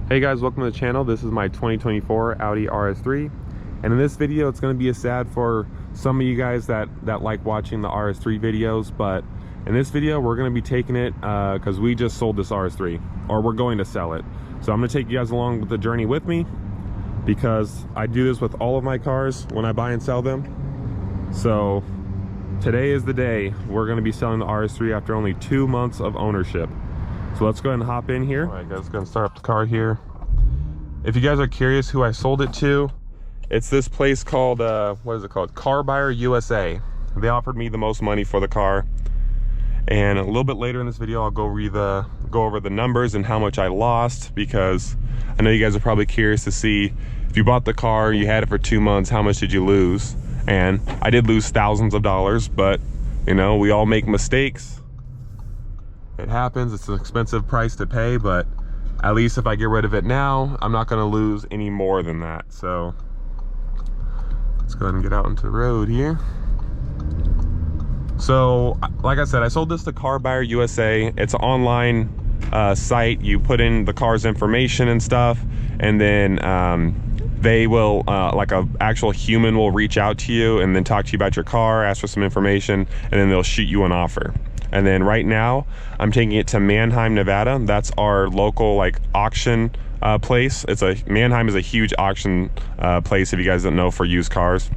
Hey guys, welcome to the channel. This is my 2024 Audi RS3, and in this video it's going to be a sad for some of you guys that like watching the RS3 videos, but in this video we're going to be taking it because we just sold this RS3, or we're going to sell it. So I'm going to take you guys along with the journey with me, because I do this with all of my cars when I buy and sell them. So today is the day we're going to be selling the RS3 after only 2 months of ownership. So let's go ahead and hop in here. All right guys, gonna start up the car here. If you guys are curious who I sold it to, it's this place called, what is it called? Car Buyer USA. They offered me the most money for the car. And a little bit later in this video, I'll go over the numbers and how much I lost, because I know you guys are probably curious to see if you bought the car, you had it for 2 months, how much did you lose? And I did lose thousands of dollars, but you know, we all make mistakes. It happens. It's an expensive price to pay, but at least if I get rid of it now, I'm not going to lose any more than that. So let's go ahead and get out into the road here. So like I said, I sold this to Car Buyer USA. It's an online site. You put in the car's information and stuff, and then they will, like a actual human will reach out to you and then talk to you about your car, ask for some information, and then they'll shoot you an offer. And then right now I'm taking it to Mannheim, Nevada. That's our local like auction place. Mannheim is a huge auction place, if you guys don't know, for used cars.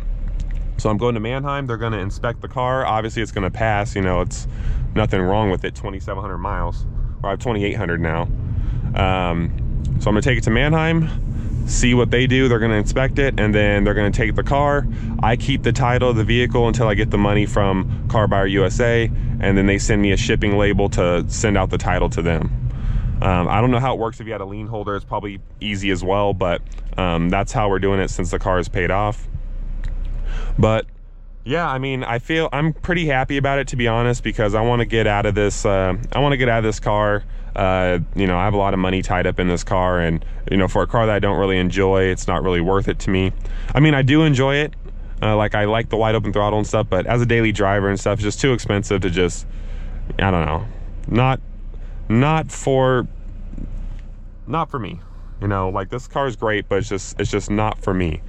So I'm going to Mannheim. They're going to inspect the car. Obviously it's going to pass, you know, it's nothing wrong with it. 2,700 miles, or I have 2,800 now. So I'm going to take it to Mannheim, see what they do. They're going to inspect it, and then they're going to take the car. I keep the title of the vehicle until I get the money from Car Buyer USA, and then they send me a shipping label to send out the title to them. I don't know how it works if you had a lien holder. It's probably easy as well, but that's how we're doing it since the car is paid off. But yeah, I mean, I'm pretty happy about it, to be honest, because I want to get out of this. I want to get out of this car. You know, I have a lot of money tied up in this car, and you know, for a car that I don't really enjoy, it's not really worth it to me. I mean, I do enjoy it. Like I like the wide open throttle and stuff, but as a daily driver and stuff, it's just too expensive to just, I don't know, not for me. You know, like this car is great, but it's just not for me.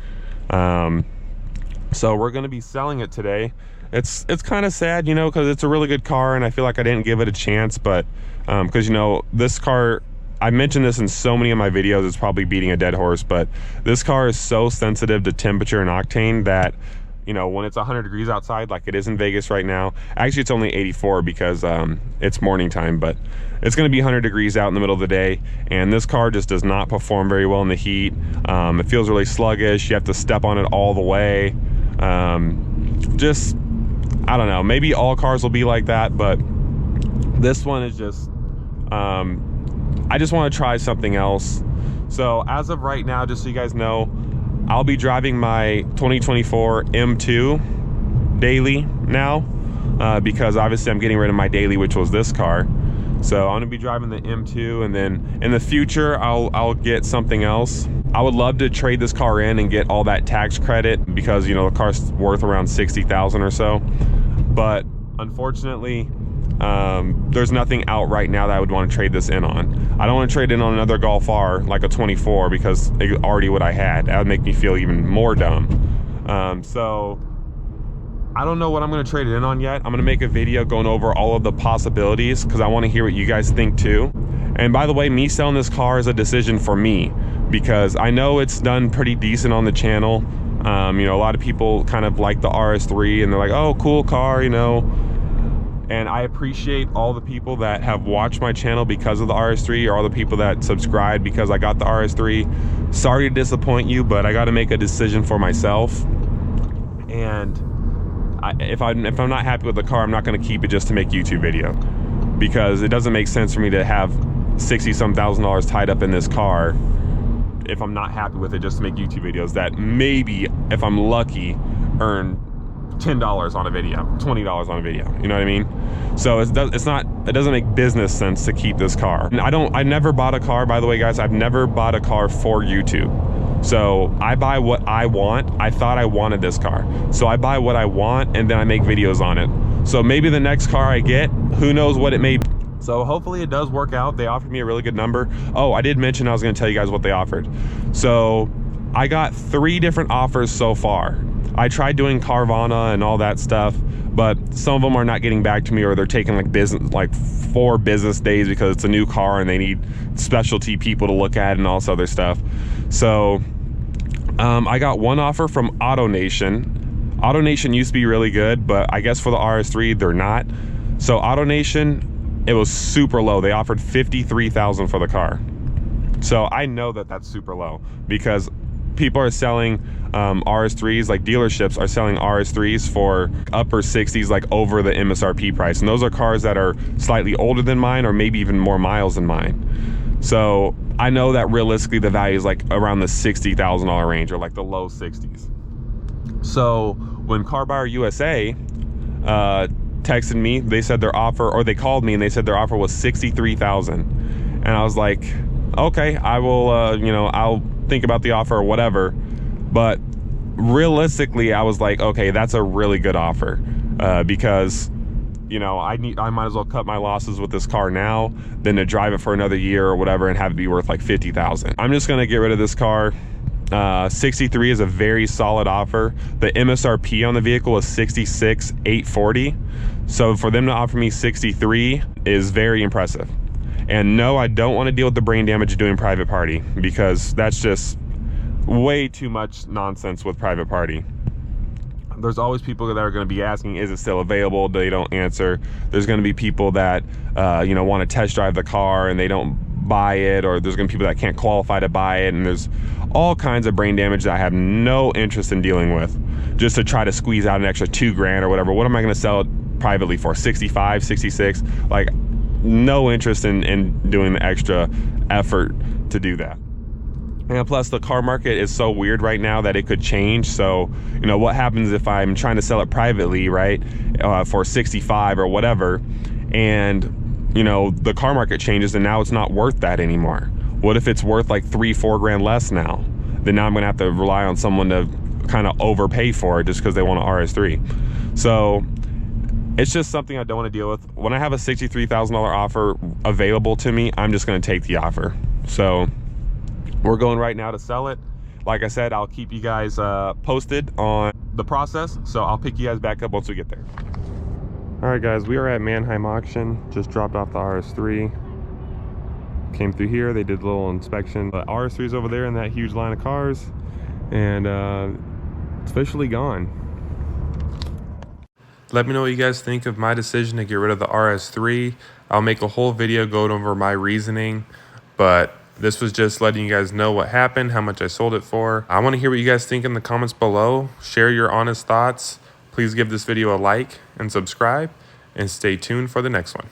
So we're going to be selling it today. It's kind of sad, you know, because it's a really good car, and I feel like I didn't give it a chance, but because you know, this car, I mentioned this in so many of my videos, it's probably beating a dead horse, but this car is so sensitive to temperature and octane that, you know, when it's 100 degrees outside like it is in Vegas right now, actually it's only 84 because it's morning time, but it's going to be 100 degrees out in the middle of the day, and this car just does not perform very well in the heat. It feels really sluggish. You have to step on it all the way. Just, I don't know, maybe all cars will be like that, but this one is just, I just want to try something else. So as of right now, just so you guys know, I'll be driving my 2024 M2 daily now, because obviously I'm getting rid of my daily, which was this car. So I'm gonna be driving the M2, and then in the future I'll get something else. I would love to trade this car in and get all that tax credit, because you know, the car's worth around 60,000 or so, but unfortunately there's nothing out right now that I would want to trade this in on. I don't want to trade in on another Golf R like a 24, because it's already what I had. That would make me feel even more dumb. So I don't know what I'm going to trade it in on yet. I'm going to make a video going over all of the possibilities, because I want to hear what you guys think too. And by the way, me selling this car is a decision for me, because I know it's done pretty decent on the channel. You know, a lot of people kind of like the RS3, and they're like, oh, cool car, you know. And I appreciate all the people that have watched my channel because of the RS3, or all the people that subscribed because I got the RS3. Sorry to disappoint you, but I got to make a decision for myself. And if I'm not happy with the car, I'm not going to keep it just to make YouTube video, because it doesn't make sense for me to have $60-some thousand tied up in this car if I'm not happy with it just to make YouTube videos that maybe, if I'm lucky, earn $10 on a video, $20 on a video, you know what I mean? So it doesn't make business sense to keep this car. And I never bought a car, by the way guys, I've never bought a car for YouTube. So I buy what I want. I thought I wanted this car, so I buy what I want, and then I make videos on it. So maybe the next car I get, who knows what it may be. So hopefully it does work out. They offered me a really good number. Oh, I did mention I was going to tell you guys what they offered. So I got 3 different offers so far. I tried doing Carvana and all that stuff, but some of them are not getting back to me, or they're taking like 4 business days because it's a new car and they need specialty people to look at and all this other stuff. So I got one offer from AutoNation. AutoNation used to be really good, but I guess for the RS3 they're not. So AutoNation, it was super low. They offered $53,000 for the car. So I know that that's super low because people are selling RS3s, like dealerships are selling RS3s for upper 60s, like over the MSRP price. And those are cars that are slightly older than mine, or maybe even more miles than mine. So I know that realistically the value is like around the $60,000 range, or like the low 60s. So when Car Buyer USA texted me, they said their offer, or they called me and they said their offer was $63,000. And I was like, okay, I will, you know, I'll think about the offer or whatever. But realistically, I was like, okay, that's a really good offer, because, you know, I might as well cut my losses with this car now than to drive it for another year or whatever and have it be worth like $50,000. I'm just gonna get rid of this car. 63 is a very solid offer. The MSRP on the vehicle is $66,840. So for them to offer me 63 is very impressive. And no, I don't want to deal with the brain damage of doing private party, because that's just way too much nonsense with private party. There's always people that are going to be asking, is it still available? They don't answer. There's going to be people that you know, want to test drive the car and they don't buy it, or there's going to be people that can't qualify to buy it, and there's all kinds of brain damage that I have no interest in dealing with, just to try to squeeze out an extra $2,000 or whatever. What am I going to sell it privately for? 65, 66? Like, no interest in doing the extra effort to do that. And plus, the car market is so weird right now that it could change. So, you know, what happens if I'm trying to sell it privately, right, for 65 or whatever, and, you know, the car market changes and now it's not worth that anymore? What if it's worth like $3-4 grand less now? Then now I'm gonna have to rely on someone to kind of overpay for it just because they want an RS3. So it's just something I don't want to deal with. When I have a $63,000 offer available to me, I'm just going to take the offer. So we're going right now to sell it. Like I said, I'll keep you guys posted on the process. So I'll pick you guys back up once we get there. All right, guys, we are at Mannheim Auction. Just dropped off the RS3. Came through here. They did a little inspection. The RS3 is over there in that huge line of cars. And it's officially gone. Let me know what you guys think of my decision to get rid of the RS3. I'll make a whole video going over my reasoning, but this was just letting you guys know what happened, how much I sold it for. I want to hear what you guys think in the comments below. Share your honest thoughts. Please give this video a like and subscribe, and stay tuned for the next one.